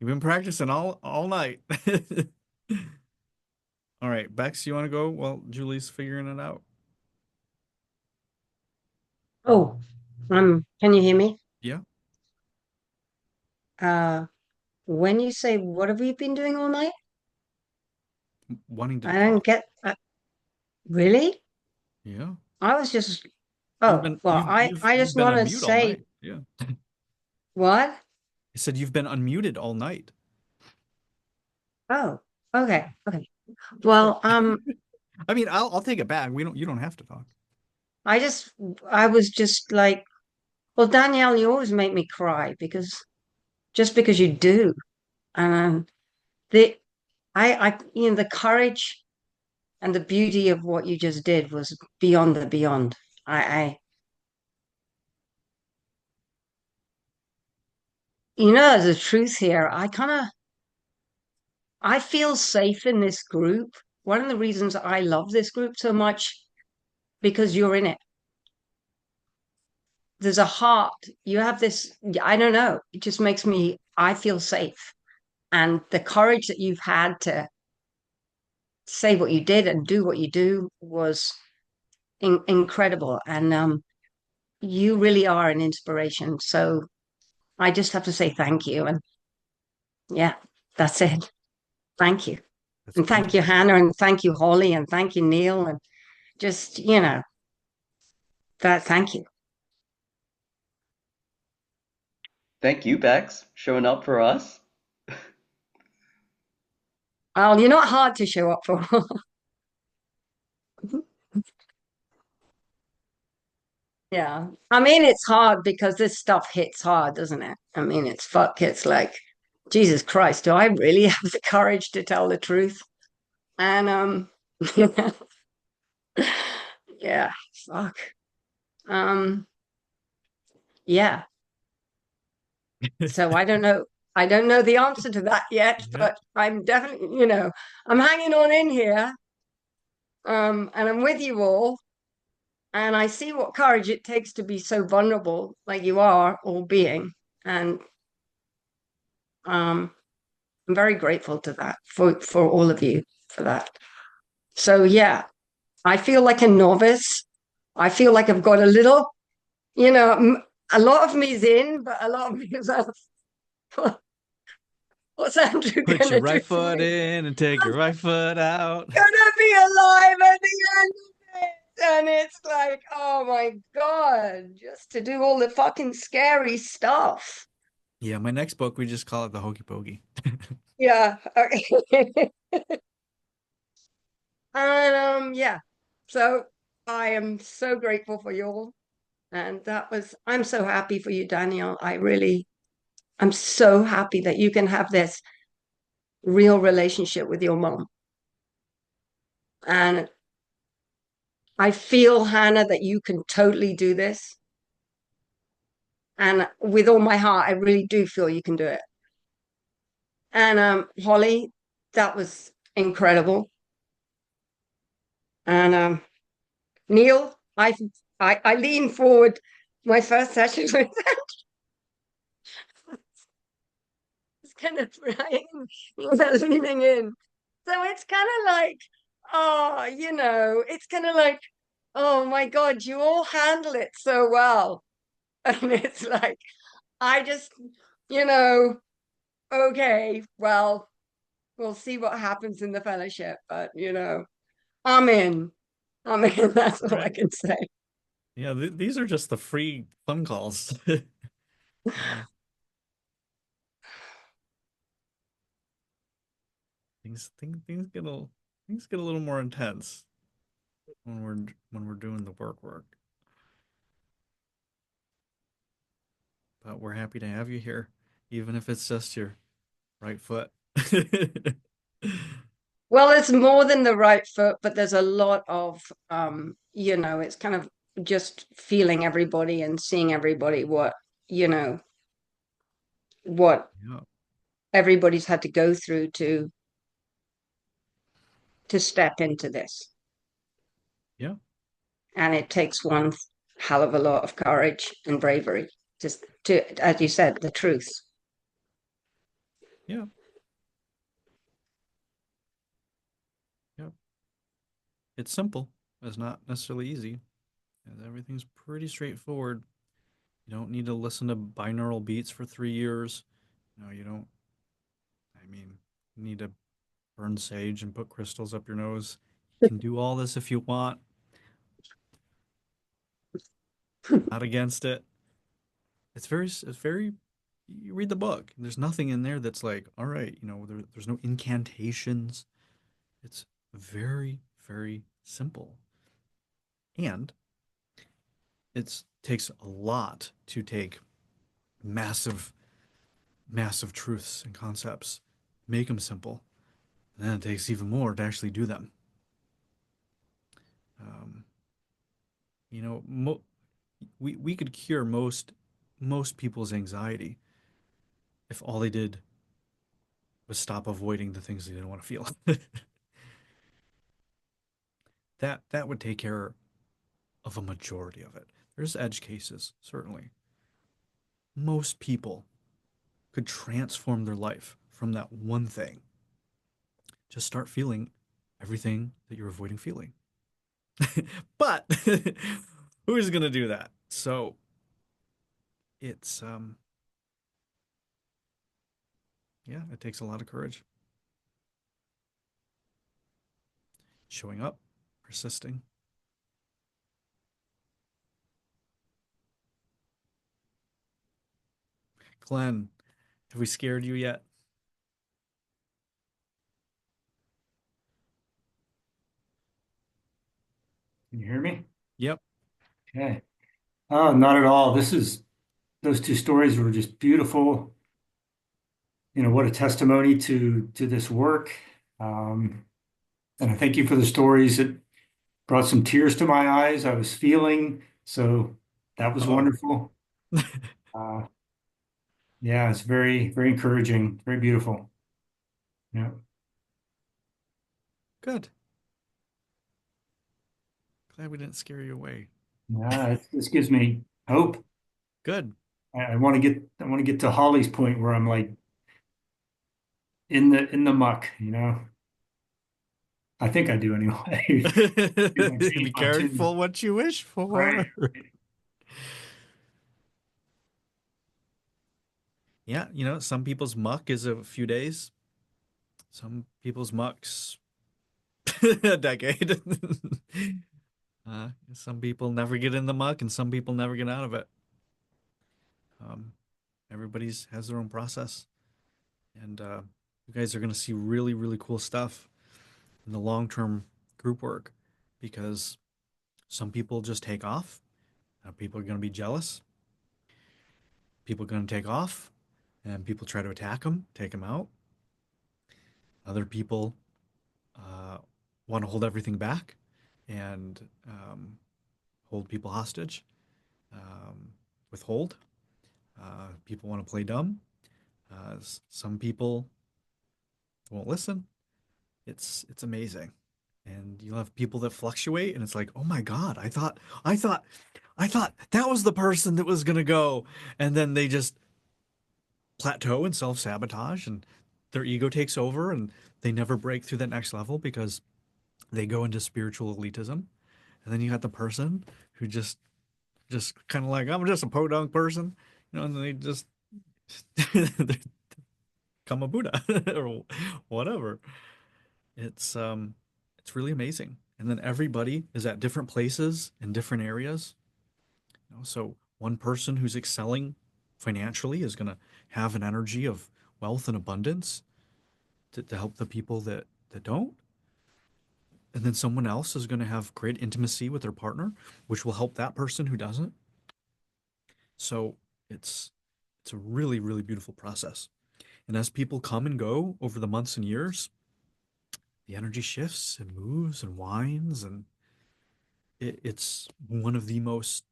You've been practicing all night. All right, Bex, you want to go while Julie's figuring it out? Oh, can you hear me? Yeah, Uh, when you say what have we been doing all night? wanting to I talk. don't get really? Yeah, I was just you've oh, been well, I you've just been want on to mute all say night. Yeah, what? I said you've been unmuted all night. Oh, Yeah. okay, okay. So, Well, I mean, I'll take it back. You don't have to talk. I just I was just like, well, Danielle, you always make me cry because you do. And the the courage and the beauty of what you just did was beyond the beyond. I there's a truth here. I feel safe in this group. One of the reasons I love this group so much because you're in it. There's a heart. You have this, I don't know, it just makes I feel safe. And the courage that you've had to say what you did and do what you do was incredible. And you really are an inspiration. So I just have to say thank you. And yeah, that's it. Thank you. That's And thank you, beautiful. Hannah, and thank you, Holly, and thank you, Neil. And just, thank you. Thank you, Bex, showing up for us. Well, you're not hard to show up for. Yeah. I mean, it's hard because this stuff hits hard, doesn't it? I mean, it's like, Jesus Christ, do I really have the courage to tell the truth? And yeah, fuck. Um, yeah. So I don't know. I don't know the answer to that yet, Yeah. but I'm definitely, I'm hanging on in here. And I'm with you all. And I see what courage it takes to be so vulnerable, like you are all being. And um, I'm very grateful to that for all of you for that. So yeah, I feel like a novice. I feel like I've got a little, a lot of me's in, but a lot of me is out. What's Andrew Put your gonna do right to foot me? in and take your right foot out. Gonna be alive at the end of it. And it's like, oh my God, just to do all the fucking scary stuff. Yeah, my next book we just call it the Hokey Pokey. Yeah. Okay. And yeah. So I am so grateful for you all. And I'm so happy for you, Danielle. I'm so happy that you can have this real relationship with your mom. And I feel, Hannah, that you can totally do this. And with all my heart, I really do feel you can do it. And Holly, that was incredible. And Neil, I lean forward. My first session with was kind of leaning in. So it's kind of like, oh, it's kind of like, oh my God, you all handle it so well. And it's like, I just, you know, okay, well, we'll see what happens in the fellowship. But, I'm in. I'm in. That's All all I right. can say. Yeah, these are just the free phone calls. Yeah, things get a little more intense when we're doing the work. But we're happy to have you here, even if it's just your right foot. Well, it's more than the right foot, but there's a lot of, it's kind of just feeling everybody and seeing everybody what, what Yeah. everybody's had to go through to step into this. Yeah. And it takes one hell of a lot of courage and bravery just to, as you said, the truth. Yeah. Yeah. It's simple. It's not necessarily easy. And everything's pretty straightforward. You don't need to listen to binaural beats for 3 years. No, you don't. I mean, you need to burn sage and put crystals up your nose. You can do all this if you want. Not against it. It's very, you read the book. There's nothing in there that's like, all right, there's no incantations. It's very, very simple. And it takes a lot to take massive, massive truths and concepts, make them simple. And then it takes even more to actually do them. Um, you know, mo- we could cure most people's anxiety if all they did was stop avoiding the things they didn't want to feel. That would take care of a majority of it. There's edge cases, certainly. Most people could transform their life from that one thing. Just start feeling everything that you're avoiding feeling. But who is going to do that? So it's yeah, it takes a lot of courage. Showing up, persisting. Glenn, have we scared you yet? Can you hear me? Yep. Okay. Oh, not at all. Those two stories were just beautiful. What a testimony to this work. Um, and I thank you for the stories. It brought some tears to my eyes. I was feeling, so that was Uh-oh. wonderful. Uh, yeah, it's very, very encouraging, very beautiful. Yeah. Good. Glad we didn't scare you away. Yeah, this gives me hope. Good. I want to get to Holly's point where I'm like in the muck, I think I do anyway. If I change Be my tune. careful what you wish Right. for. Yeah, some people's muck is a few days. Some people's muck's a decade. Some people never get in the muck, and some people never get out of it. Um, everybody's has their own process, and you guys are going to see really, really cool stuff in the long-term group work because some people just take off. People are going to be jealous. People are going to take off, and people try to attack them, take them out. Other people uh, want to hold everything back and hold people hostage, um, withhold. People want to play dumb. Some people won't listen. It's amazing, and you'll have people that fluctuate, and it's like, oh my god, I thought that was the person that was gonna go, and then they just plateau and self sabotage, and their ego takes over, and they never break through that next level because they go into spiritual elitism. And then you got the person who just kind of like, I'm just a podunk person, and they just become a Buddha or whatever. It's really amazing. And then everybody is at different places in different areas. So one person who's excelling financially is going to have an energy of wealth and abundance to help the people that don't. And then someone else is going to have great intimacy with their partner, which will help that person who doesn't. So it's it's a really, really beautiful process. And as people come and go over the months and years, the energy shifts and moves and winds, and it's one of the most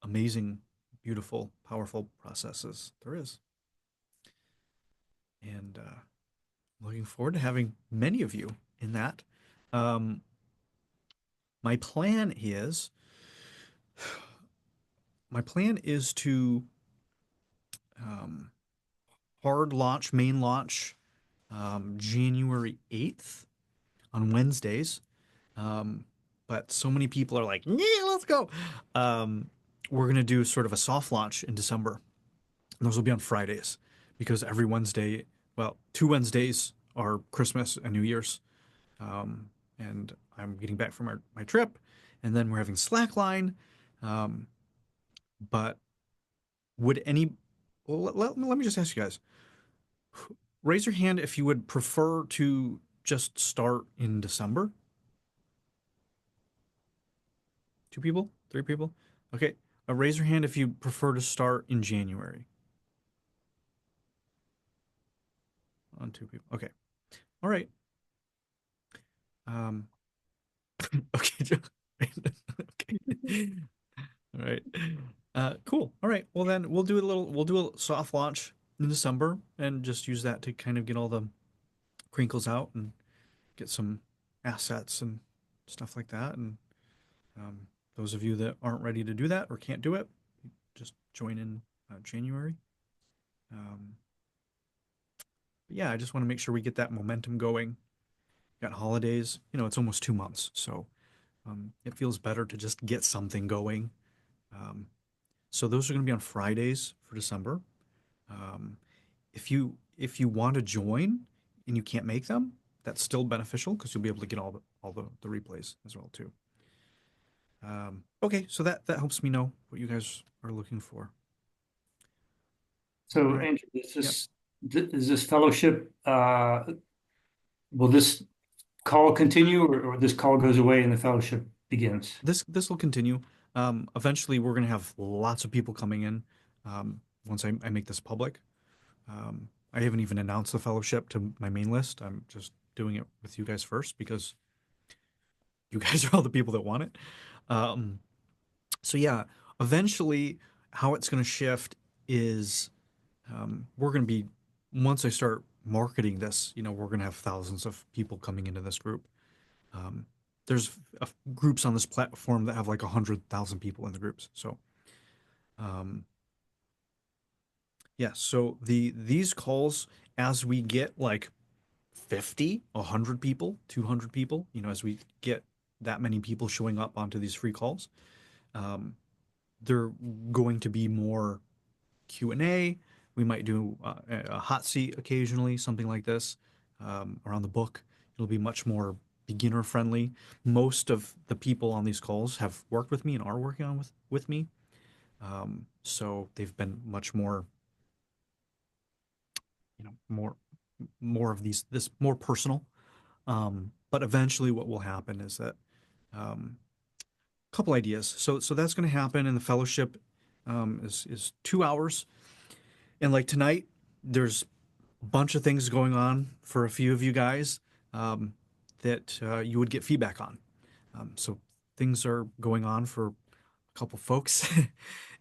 amazing, beautiful, powerful processes there is. And looking forward to having many of you in that. Um, my plan is my plan is to um, hard launch, main launch, January 8th on Wednesdays. Um, but so many people are like, yeah, let's go. Um, we're going to do sort of a soft launch in December. And those will be on Fridays because every Wednesday, well, 2 Wednesdays are Christmas and New Year's. Um, and I'm getting back from my trip, and then we're having slackline. Um, but would any, well, let me just ask you guys, raise your hand if you would prefer to just start in December. 2 people? 3 people? Okay. Raise your hand if you prefer to start in January. On 2 people. Okay. All right. Um, okay. Okay. All right. Cool. All right. Well, then we'll do a soft launch in December and just use that to kind of get all the crinkles out and get some assets and stuff like that. And um, those of you that aren't ready to do that or can't do it, just join in January. Um, but yeah, I just want to make sure we get that momentum going. Got holidays, it's almost 2 months, so it feels better to just get something going. Um, so those are going to be on Fridays for December. Um, if you want to join and you can't make them, that's still beneficial because you'll be able to get all the replays as well too. Okay, so that helps me know what you guys are looking for. All So, right. Andrew, is this fellowship, will this call continue or this call goes away and the fellowship begins? This will continue. Eventually, we're going to have lots of people coming in once I make this public. I haven't even announced the fellowship to my main list. I'm just doing it with you guys first because you guys are all the people that want it. Um, so yeah, eventually, how it's going to shift is we're going to be once I start marketing this, we're going to have thousands of people coming into this group. Um, there's groups on this platform that have like 100,000 people in the groups. So, um, yeah. So these calls, as we get like 50, 100 people, 200 people, as we get that many people showing up onto these free calls, um, they're going to be more Q&A. We might do a hot seat occasionally, something like this, around the book. It'll be much more beginner friendly. Most of the people on these calls have worked with me and are working on with me. So they've been much more, more of this more personal. But eventually what will happen is that a couple ideas. So that's going to happen in the fellowship is 2 hours. And like tonight, there's a bunch of things going on for a few of you guys um, that you would get feedback on. So things are going on for a couple folks,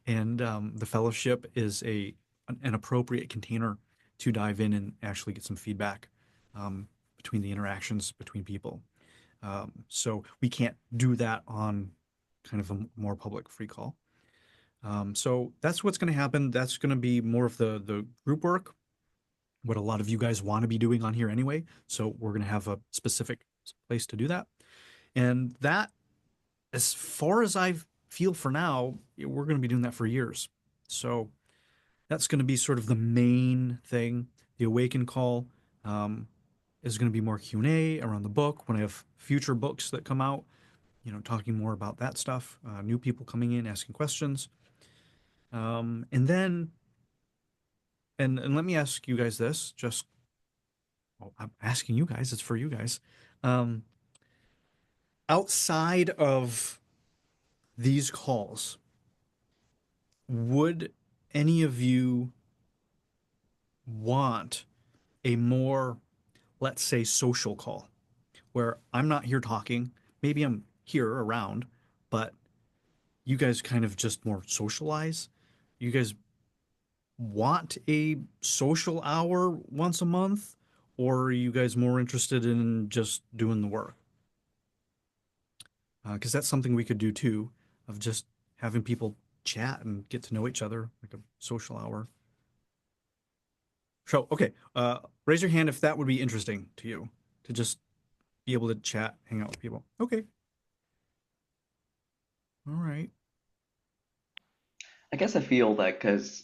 and the fellowship is an appropriate container to dive in and actually get some feedback between the interactions between people. So we can't do that on kind of a more public free call. So that's what's going to happen. That's going to be more of the group work, what a lot of you guys want to be doing on here anyway. So we're going to have a specific place to do that. And that, as far as I feel for now, we're going to be doing that for years. So that's going to be sort of the main thing. The Awaken call is going to be more Q&A around the book when I have future books that come out, talking more about that stuff, new people coming in, asking questions. And then, and let me ask you guys this, just, well, I'm asking you guys, it's for you guys. Um, Outside of these calls, would any of you want a more, let's say, social call where I'm not here talking? Maybe I'm here around, but you guys kind of just more socialize. You guys want a social hour once a month, or are you guys more interested in just doing the work? Because that's something we could do too, of just having people chat and get to know each other, like a social hour. So, okay, raise your hand if that would be interesting to you, to just be able to chat, hang out with people. Okay. All right. I guess I feel that because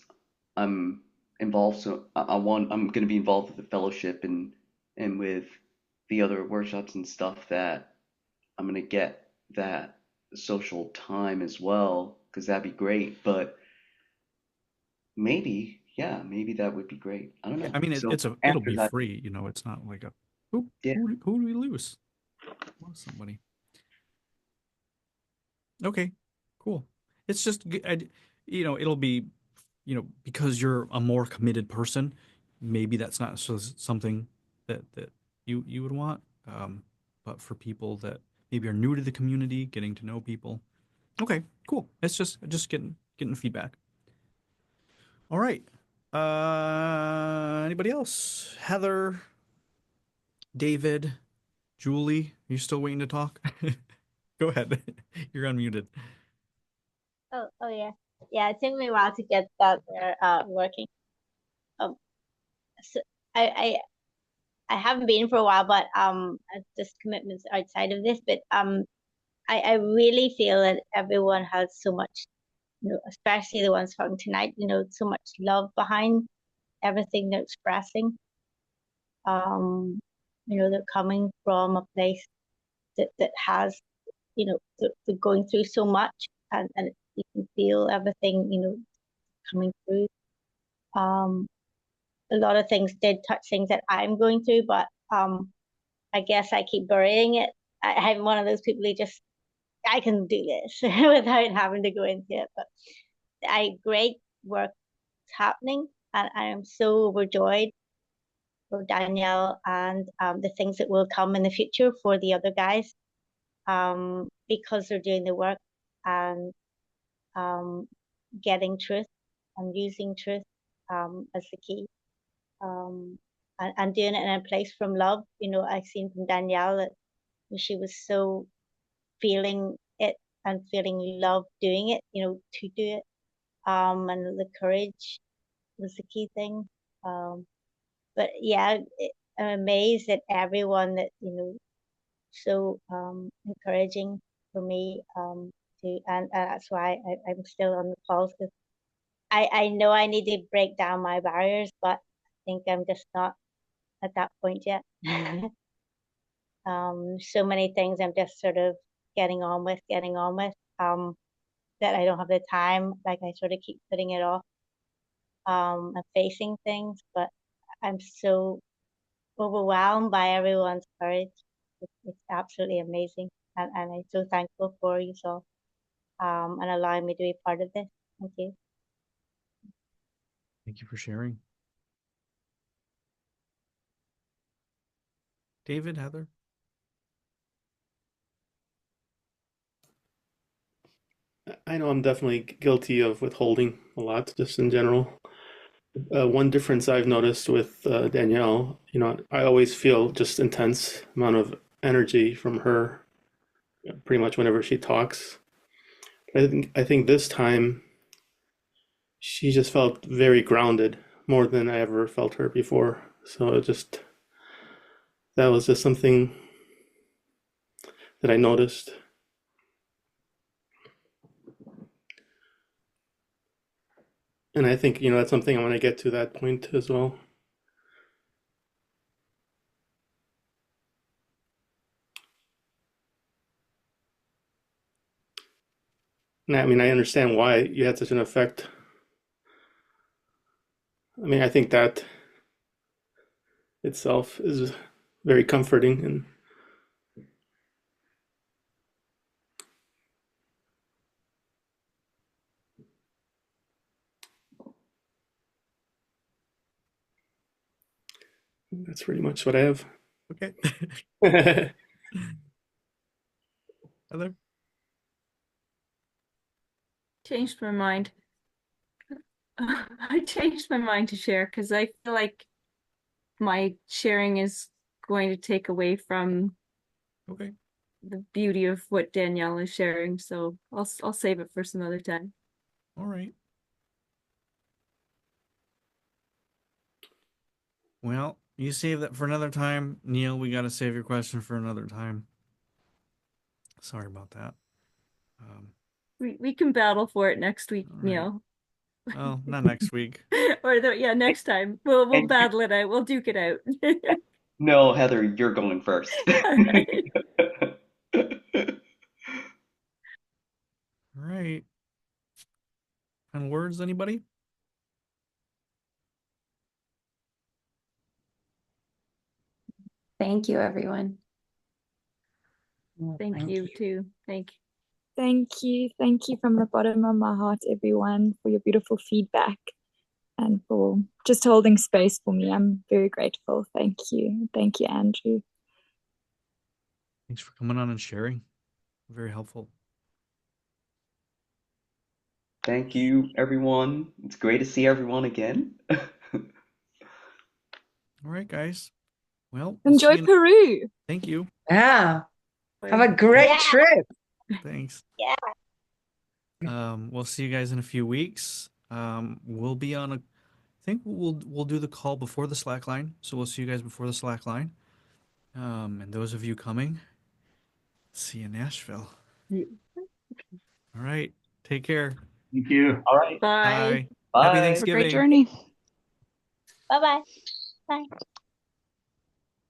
I'm involved, so I'm going to be involved with the fellowship and with the other workshops and stuff, that I'm going to get that social time as well, because that'd be great. But maybe, yeah, maybe that would be great. I don't Yeah, know. I mean, So it'll after be that, free, it's not like a, who, yeah, who do we lose? Lost somebody. Okay, cool. It's just, it'll be, because you're a more committed person, maybe that's not something that you would want. But for people that maybe are new to the community, getting to know people. Okay, cool. It's just getting feedback. All right. Anybody else? Heather, David, Julie, are you still waiting to talk? Go ahead. You're unmuted. Oh yeah. Yeah, it took me a while to get that there working. Um, so I I haven't been for a while, but just commitments outside of this. But I really feel that everyone has so much, especially the ones from tonight, so much love behind everything they're expressing. They're coming from a place that has, they're going through so much, and you can feel everything, coming through. Um, a lot of things did touch things that I'm going through, but I guess I keep burying it. I'm one of those people who just, I can do this without having to go into it. But great work happening, and I am so overjoyed for Danielle and the things that will come in the future for the other guys, because they're doing the work and um, getting truth and using truth as the key. um, and doing it in a place from love. I've seen from Danielle that she was so feeling it and feeling love doing it, to do it. And the courage was the key thing. But yeah, I'm amazed at everyone that, so encouraging for me, and that's why I'm still on the calls, because I know I need to break down my barriers, but I think I'm just not at that point yet. So many things I'm just sort of getting on with, that I don't have the time. Like, I sort of keep putting it off, and facing things, but I'm so overwhelmed by everyone's courage. It's absolutely amazing. And I'm so thankful for you all, and allowing me to be part of this. Thank you. Thank you for sharing. David, Heather? I know I'm definitely guilty of withholding a lot, just in general. One difference I've noticed with Danielle, I always feel just intense amount of energy from her, pretty much whenever she talks. I think this time she just felt very grounded, more than I ever felt her before. So that was just something that I noticed. And I think, that's something I want to get to that point as well. And I mean, I understand why you had such an effect. I mean, I think that itself is very comforting, and that's pretty much what I have. Okay. Heather? Changed my mind. I changed my mind to share because I feel like my sharing is going to take away from Okay. the beauty of what Danielle is sharing. So I'll save it for some other time. All right. Well, you save that for another time. Neil, we got to save your question for another time. Sorry about that. We can battle for it next week, All right. Neil. Well, not next week. Or yeah, next time. We'll And battle it out. We'll duke it out. no, Heather, you're going first. All right. All right. Final words, anybody? Thank you, everyone. Thank you too. Thank you. Thank you from the bottom of my heart, everyone, for your beautiful feedback and for just holding space for me. I'm very grateful. Thank you, Andrew. Thanks for coming on and sharing. Very helpful. Thank you, everyone. It's great to see everyone again. All right, guys. Well, we'll Enjoy see you. Peru. Thank you. Yeah. Have a great Yeah. trip. Thanks. Yeah. We'll see you guys in a few weeks. We'll be on I think we'll do the call before the Slack line. So we'll see you guys before the Slack line. And those of you coming, see you in Nashville. All right. Take care. Thank you. All right. Bye. Bye. Happy Bye. Have a great Thanksgiving. journey. Bye-bye. Bye.